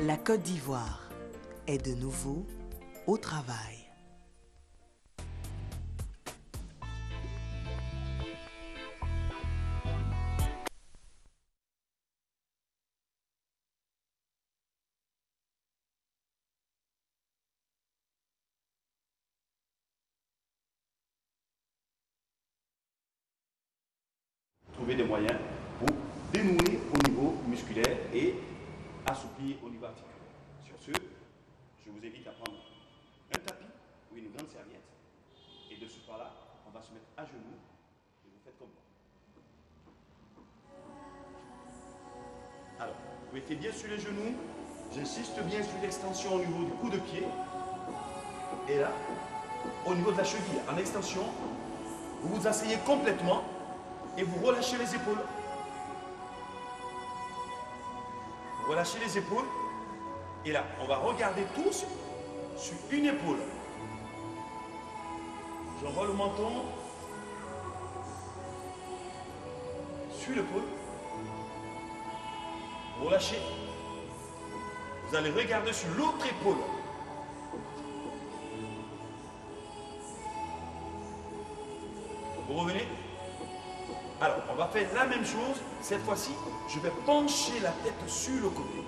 La Côte d'Ivoire est de nouveau au travail. Trouver des moyens pour dénouer au niveau musculaire et assouplir au niveau articulaire. Sur ce, je vous invite à prendre un tapis ou une grande serviette et de ce pas-là, on va se mettre à genoux et vous faites comme moi. Alors, vous mettez bien sur les genoux, j'insiste bien sur l'extension au niveau du coup de pied et là, au niveau de la cheville, en extension, vous vous asseyez complètement et vous relâchez les épaules. Vous relâchez les épaules. Et là, on va regarder tous sur une épaule. J'envoie le menton sur l'épaule. Relâchez. Vous allez regarder sur l'autre épaule. Vous revenez. Alors, on va faire la même chose. Cette fois-ci, je vais pencher la tête sur le côté.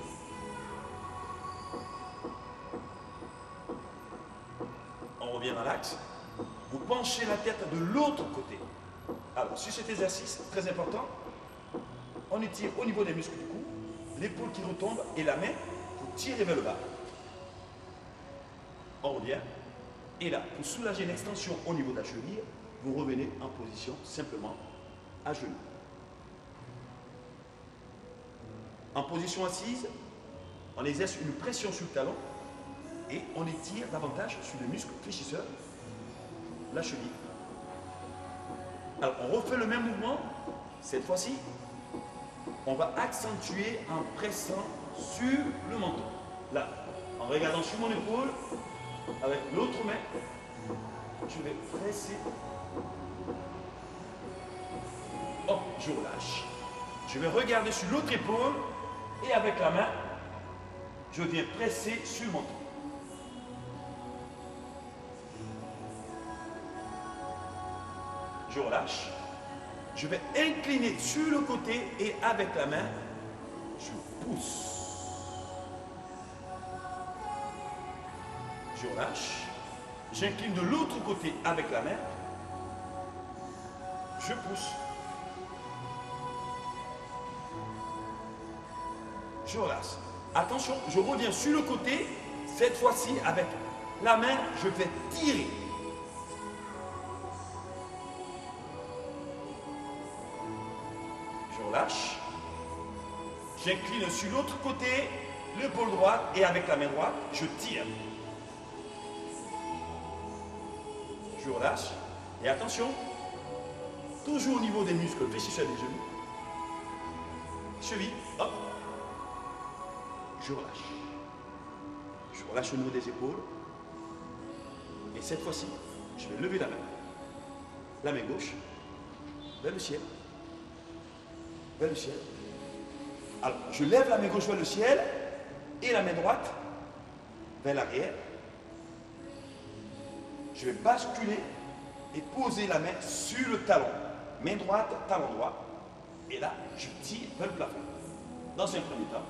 On revient dans l'axe. Vous penchez la tête de l'autre côté. Alors, sur cet exercice, très important, on étire au niveau des muscles du cou, l'épaule qui retombe et la main pour tirer vers le bas. On revient. Et là, pour soulager l'extension au niveau de la cheville, vous revenez en position simplement à genoux. En position assise, on exerce une pression sur le talon et on étire davantage sur le muscle fléchisseur, la cheville. Alors on refait le même mouvement. Cette fois-ci, on va accentuer en pressant sur le menton. Là, en regardant sur mon épaule, avec l'autre main, je vais presser. Hop, je relâche. Je vais regarder sur l'autre épaule et avec la main, je viens presser sur le menton. Je relâche. Je vais incliner sur le côté et avec la main, je pousse. Je relâche. J'incline de l'autre côté avec la main. Je pousse. Je relâche. Attention, je reviens sur le côté. Cette fois-ci, avec la main, je vais tirer. Je relâche. J'incline sur l'autre côté, l'épaule droite, et avec la main droite, je tire. Je relâche. Et attention, toujours au niveau des muscles fléchisseurs des genoux. Cheville, hop. Je relâche. Je relâche au niveau des épaules. Et cette fois-ci, je vais lever la main. La main gauche, vers le ciel. Vers le ciel. Alors, je lève la main gauche vers le ciel et la main droite vers l'arrière. Je vais basculer et poser la main sur le talon. Main droite, talon droit. Et là, je tire vers le plafond. Dans un premier temps,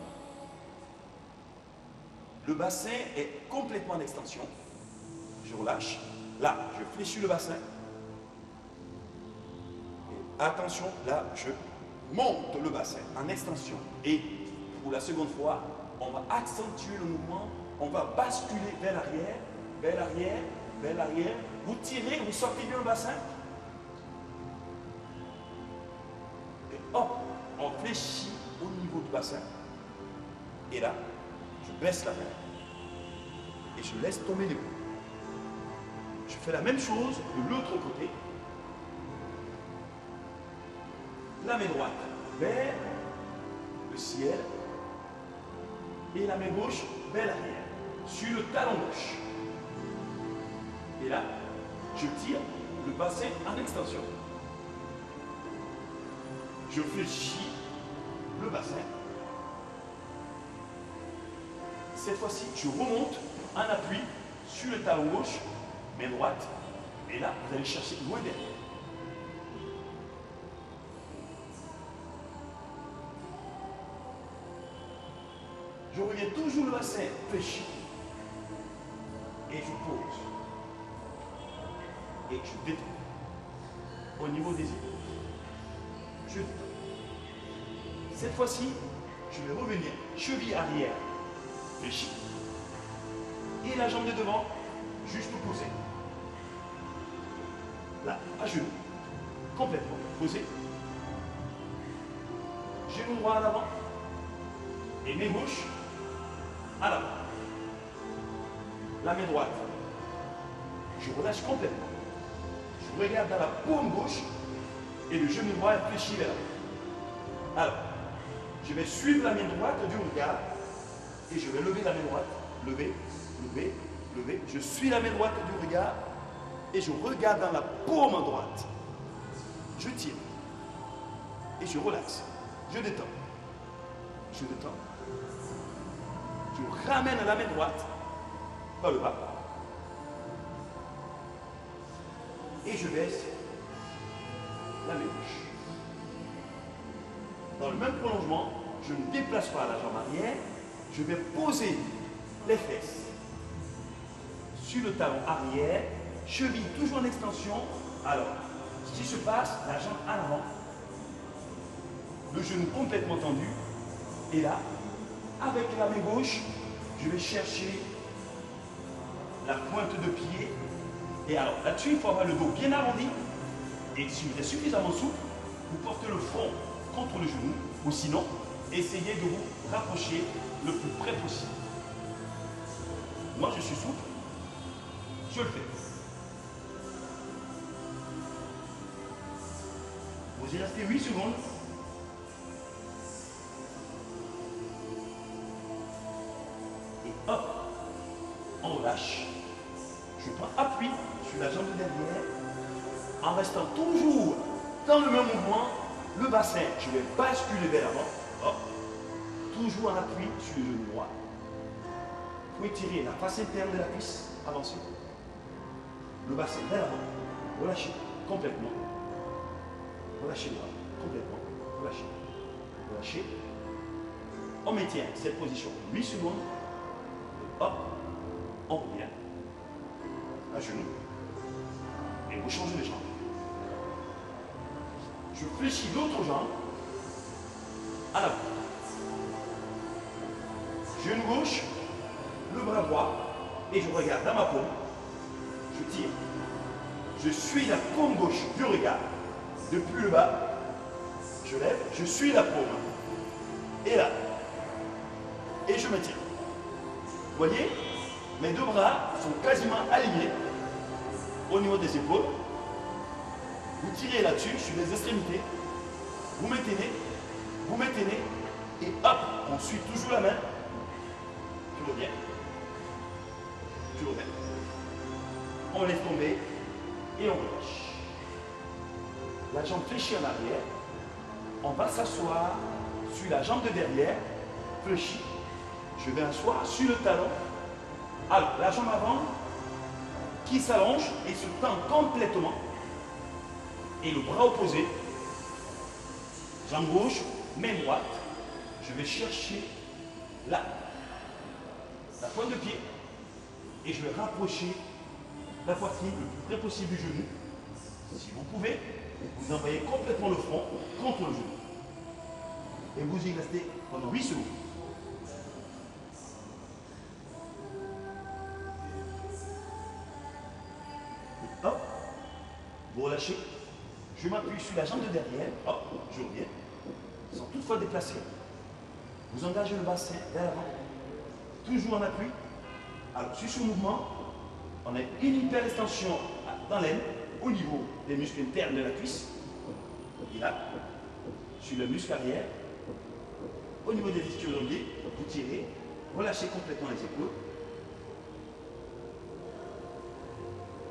le bassin est complètement en extension. Je relâche. Là, je fléchis le bassin. Et attention, là, je monte le bassin en extension. Et pour la seconde fois, on va accentuer le mouvement. On va basculer vers l'arrière, vers l'arrière, vers l'arrière. Vous tirez, vous sortez bien le bassin. Et hop, on fléchit au niveau du bassin. Et là, je baisse la main. Et je laisse tomber l'épaule. Je fais la même chose de l'autre côté. La main droite vers le ciel. Et la main gauche vers l'arrière. Sur le talon gauche. Et là, je tire le bassin en extension. Je fléchis le bassin. Cette fois-ci, je remonte en appui sur le talon gauche, main droite. Et là, vous allez chercher loin derrière. Je reviens toujours le bassin fléchi. Et je pose. Et je détends. Au niveau des épaules. Je détends. Cette fois-ci, je vais revenir cheville arrière fléchi. Et la jambe de devant, juste posée. Là, à genoux, complètement posé. Genou droit en avant. Et main gauche à l'avant. La main droite, je relâche complètement. Je regarde dans la paume gauche et le genou droit est fléchi vers l'avant. Alors, je vais suivre la main droite du regard et je vais lever la main droite. Lever, lever, lever. Je suis la main droite du regard et je regarde dans la paume droite. Je tire et je relaxe. Je détends. Je détends. Je ramène la main droite par le bas. Et je baisse la main gauche. Dans le même prolongement, je ne déplace pas la jambe arrière. Je vais poser les fesses sur le talon arrière. Cheville toujours en extension. Alors, ce qui se passe, la jambe à l'avant. Le genou complètement tendu. Et là, avec la main gauche, je vais chercher la pointe de pied. Et alors là-dessus, il faut avoir le dos bien arrondi. Et si vous êtes suffisamment souple, vous portez le front contre le genou. Ou sinon, essayez de vous rapprocher le plus près possible. Moi, je suis souple. Je le fais. Vous y restez 8 secondes. Et hop, on relâche. Je prends appui sur la jambe de derrière en restant toujours dans le même mouvement. Le bassin, je vais basculer vers l'avant. Hop. Toujours en appui sur le genou droit. Vous pouvez tirer la face interne de la cuisse, avancer. Le bassin vers l'avant. Relâchez complètement. Relâchez le bras complètement. Relâchez. Relâchez. On maintient cette position 8 secondes. Hop. On revient. À genoux. Et vous changez de jambe. Je fléchis l'autre jambe à l'avant. Genou gauche, le bras droit, et je regarde dans ma paume. Je tire. Je suis la paume gauche du regard. Depuis le bas, je lève, je suis la paume. Et là. Et je me tire. Vous voyez, mes deux bras sont quasiment alignés au niveau des épaules. Vous tirez là-dessus, sur les extrémités. Vous maintenez, et hop, on suit toujours la main. Tu reviens. Tu reviens. On laisse tomber et on relâche. La jambe fléchie en arrière. On va s'asseoir sur la jambe de derrière, fléchie. Je vais asseoir sur le talon. Alors, la jambe avant qui s'allonge et se tend complètement. Et le bras opposé, jambe gauche, main droite, je vais chercher là, la pointe de pied, et je vais rapprocher la poitrine le plus près possible du genou. Si vous pouvez, vous envoyez complètement le front contre le genou. Et vous y restez pendant 8 secondes. Et hop, vous relâchez. Je m'appuie sur la jambe de derrière, hop, je reviens, sans toutefois déplacer. Vous engagez le bassin vers l'avant, toujours en appui. Alors, sur ce mouvement, on a une hyper extension dans l'aine, au niveau des muscles internes de la cuisse. Et là, sur le muscle arrière, au niveau des ischio-jambiers, vous tirez, relâchez complètement les épaules.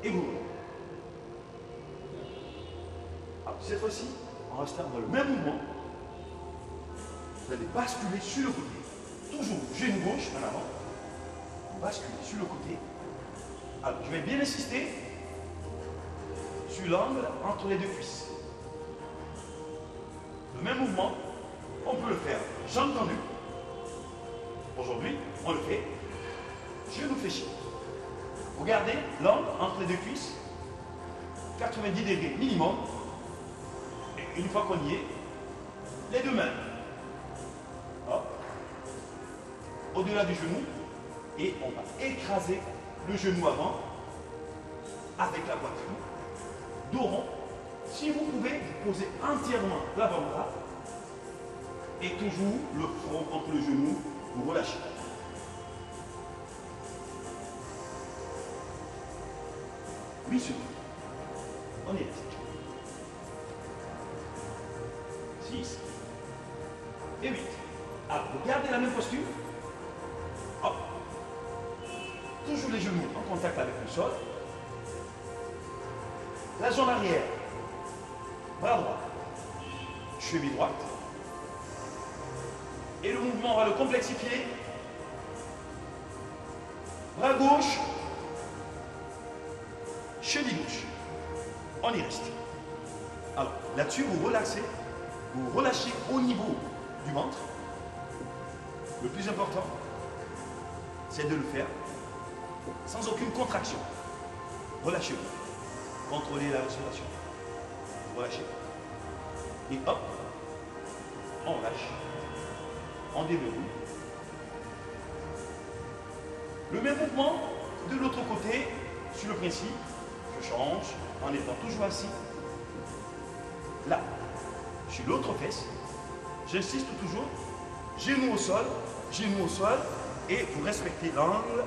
Et vous revenez. Cette fois-ci, en restant dans le même mouvement, vous allez basculer sur le côté. Toujours genou gauche en avant. basculez sur le côté. Alors, je vais bien insister sur l'angle entre les deux cuisses. Le même mouvement, on peut le faire jambes tendues. Aujourd'hui, on le fait genoux fléchis. Vous gardez l'angle entre les deux cuisses, 90 degrés minimum. Et une fois qu'on y est, les deux mains au-delà du genou et on va écraser le genou avant avec la poitrine. Dos rond. Si vous pouvez, vous posez entièrement l'avant-bras et toujours le front entre le genou, vous relâchez. Oui, secondes. On y reste. 6 et 8. Alors, vous gardez la même posture. Hop. Toujours les genoux en contact avec le sol. La jambe arrière. Bras droit. Cheville droite. Et le mouvement, on va le complexifier. Bras gauche. Cheville gauche. On y reste. Alors, là-dessus, vous relaxez. Vous relâchez au niveau du ventre. Le plus important, c'est de le faire sans aucune contraction. Relâchez-vous. Contrôlez la respiration. Relâchez. Et hop, on lâche. On déverrouille. Le même mouvement de l'autre côté, sur le principe, je change en étant toujours assis. Là, sur l'autre fesse, j'insiste toujours, genou au sol, et vous respectez l'angle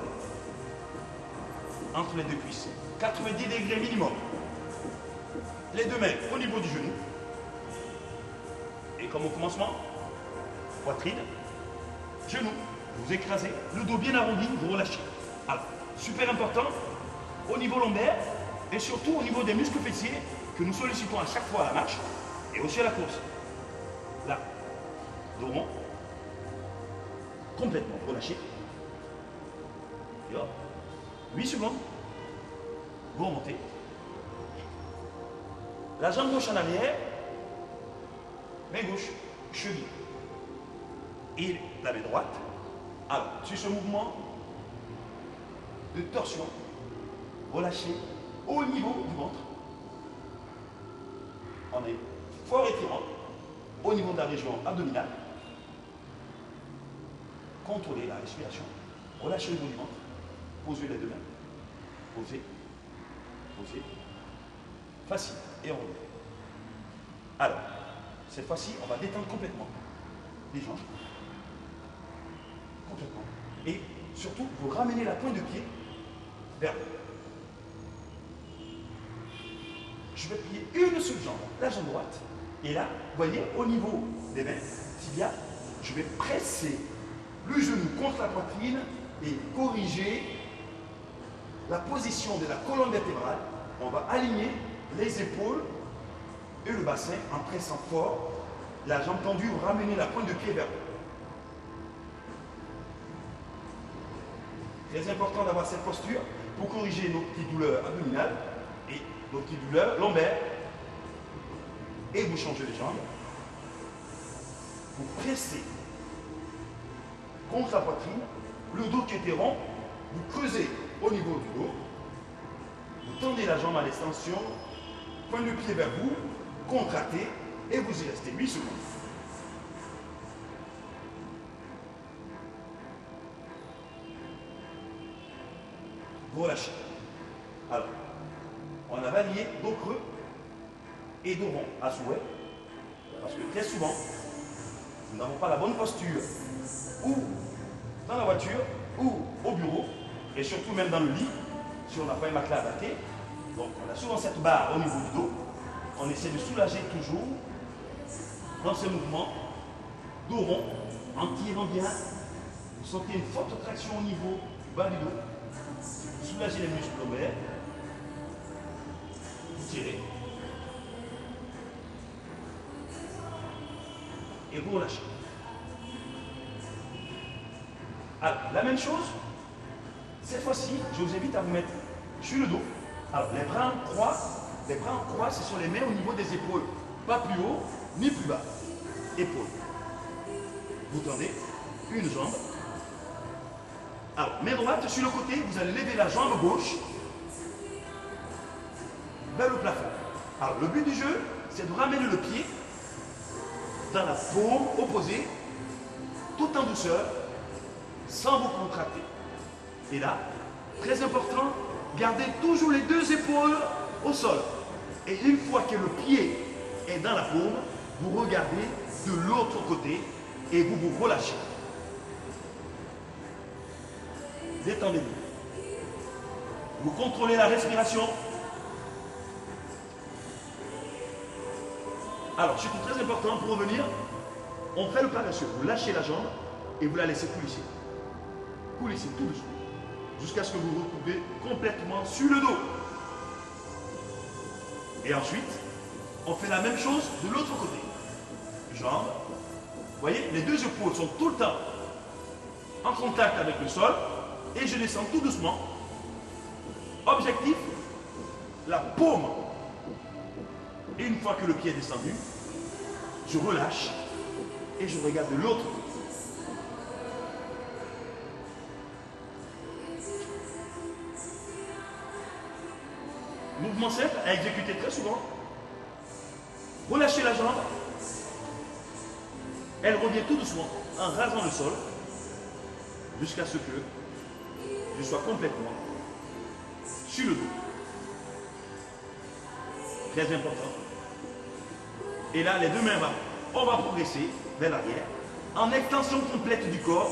entre les deux cuisses. 90 degrés minimum. Les deux mains au niveau du genou. Et comme au commencement, poitrine, genou, vous écrasez, le dos bien arrondi, vous relâchez. Alors, super important, au niveau lombaire, et surtout au niveau des muscles fessiers, que nous sollicitons à chaque fois à la marche, et aussi à la course. Là, dos rond, complètement relâché. Et hop, 8 secondes. Vous remontez. La jambe gauche en arrière, main gauche, cheville. Et la main droite. Alors, sur ce mouvement de torsion, relâchez au niveau du ventre. On est fort étirant au niveau de la région abdominale. Contrôlez la respiration. Relâchez le niveau du ventre. Posez les deux mains. Posez. Posez. Facile. Et on revient. Alors, cette fois-ci, on va détendre complètement les jambes. Complètement. Et surtout, vous ramenez la pointe de pied vers le haut. Je vais plier une seule jambe, la jambe droite. Et là, vous voyez, au niveau des mains, tibia, je vais presser le genou contre la poitrine et corriger la position de la colonne vertébrale. On va aligner les épaules et le bassin en pressant fort. La jambe tendue, vous ramenez la pointe de pied vers le haut. Très important d'avoir cette posture pour corriger nos petites douleurs abdominales et nos petites douleurs lombaires. Et vous changez les jambes. Vous pressez contre la poitrine, le dos qui était rond, vous creusez au niveau du dos, vous tendez la jambe à l'extension, pointe de pied vers vous, contractez et vous y restez 8 secondes. Vous relâchez. Alors, on a varié dos creux et dos rond à souhait, parce que très souvent, nous n'avons pas la bonne posture, ou dans la voiture, ou au bureau, et surtout même dans le lit, si on n'a pas un matelas adapté. Donc on a souvent cette barre au niveau du dos. On essaie de soulager toujours dans ce mouvement, dos rond, en tirant bien. Vous sentez une forte traction au niveau du bas du dos. Vous soulagez les muscles lombaires. Vous tirez. Et vous relâchez. Alors, la même chose Cette fois-ci, je vous invite à vous mettre sur le dos. Alors, les bras en croix, ce sont les mains au niveau des épaules. Pas plus haut, ni plus bas. Épaules. Vous tendez une jambe. Alors, main droite sur le côté, vous allez lever la jambe gauche vers le plafond. Alors, le but du jeu, c'est de ramener le pied dans la paume opposée, tout en douceur, sans vous contracter. Et là, très important, gardez toujours les deux épaules au sol. Et une fois que le pied est dans la paume, vous regardez de l'autre côté et vous vous relâchez. Détendez-vous. Vous contrôlez la respiration. Alors, surtout très important, pour revenir, on fait le paresseux. Vous lâchez la jambe et vous la laissez coulisser. Coulissez tout doucement. Jusqu'à ce que vous vous retrouvez complètement sur le dos. Et ensuite, on fait la même chose de l'autre côté. Jambes. Vous voyez, les deux épaules sont tout le temps en contact avec le sol. Et je descends tout doucement. Objectif, la paume. Et une fois que le pied est descendu, je relâche et je regarde de l'autre côté. Mouvement simple à exécuter très souvent. Relâchez la jambe. Elle revient tout doucement en rasant le sol jusqu'à ce que je sois complètement sur le dos. Très important. Et là, les deux mains, on va progresser vers l'arrière. En extension complète du corps,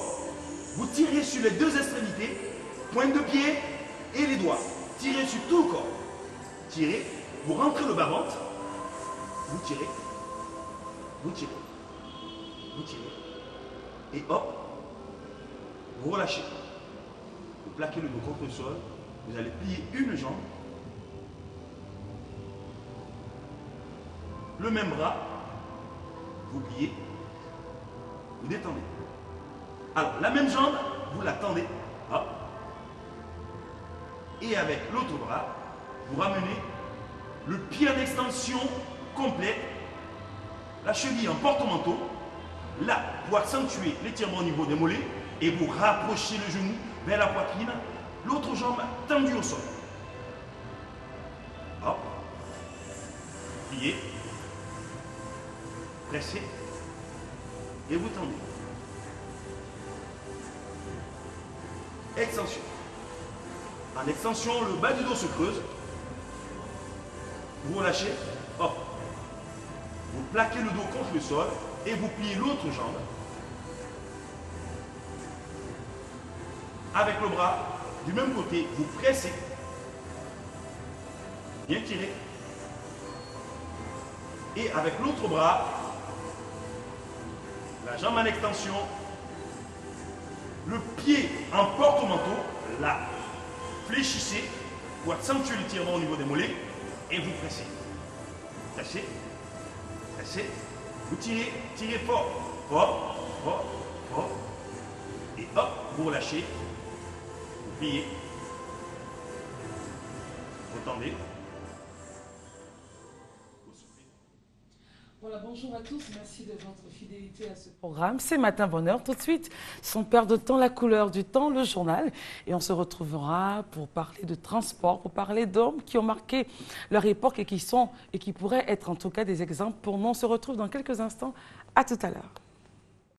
vous tirez sur les deux extrémités, pointe de pied et les doigts. Tirez sur tout le corps. Tirez, vous rentrez le bas-ventre, vous tirez, vous tirez, vous tirez, et hop, vous relâchez. Vous plaquez le dos contre le sol, vous allez plier une jambe, le même bras, vous pliez, vous détendez. Alors, la même jambe, vous la tendez, hop, et avec l'autre bras, vous ramenez le pied en extension complète, la cheville en porte-manteau, là, pour accentuer l'étirement au niveau des mollets, et vous rapprochez le genou vers la poitrine, l'autre jambe tendue au sol. Hop, pliez, pressez, et vous tendez. Extension. En extension, le bas du dos se creuse. Vous relâchez, hop. Vous plaquez le dos contre le sol et vous pliez l'autre jambe. Avec le bras du même côté, vous pressez. Bien tiré. Et avec l'autre bras, la jambe en extension, le pied en porte-manteau, là. Fléchissez pour accentuer l'étirement au niveau des mollets. Et vous pressez. Pressez. Pressez. Vous tirez. Tirez fort. Fort. Fort. Fort. Et hop, vous relâchez. Vous pliez. Vous tendez. Vous soufflez. Voilà, bonjour à tous. Merci de votre fidélité à ce programme. C'est Matin Bonheur. Tout de suite, sans perdre de temps, la couleur du temps, le journal. Et on se retrouvera pour parler de transport, pour parler d'hommes qui ont marqué leur époque et qui pourraient être en tout cas des exemples pour nous. On se retrouve dans quelques instants. À tout à l'heure.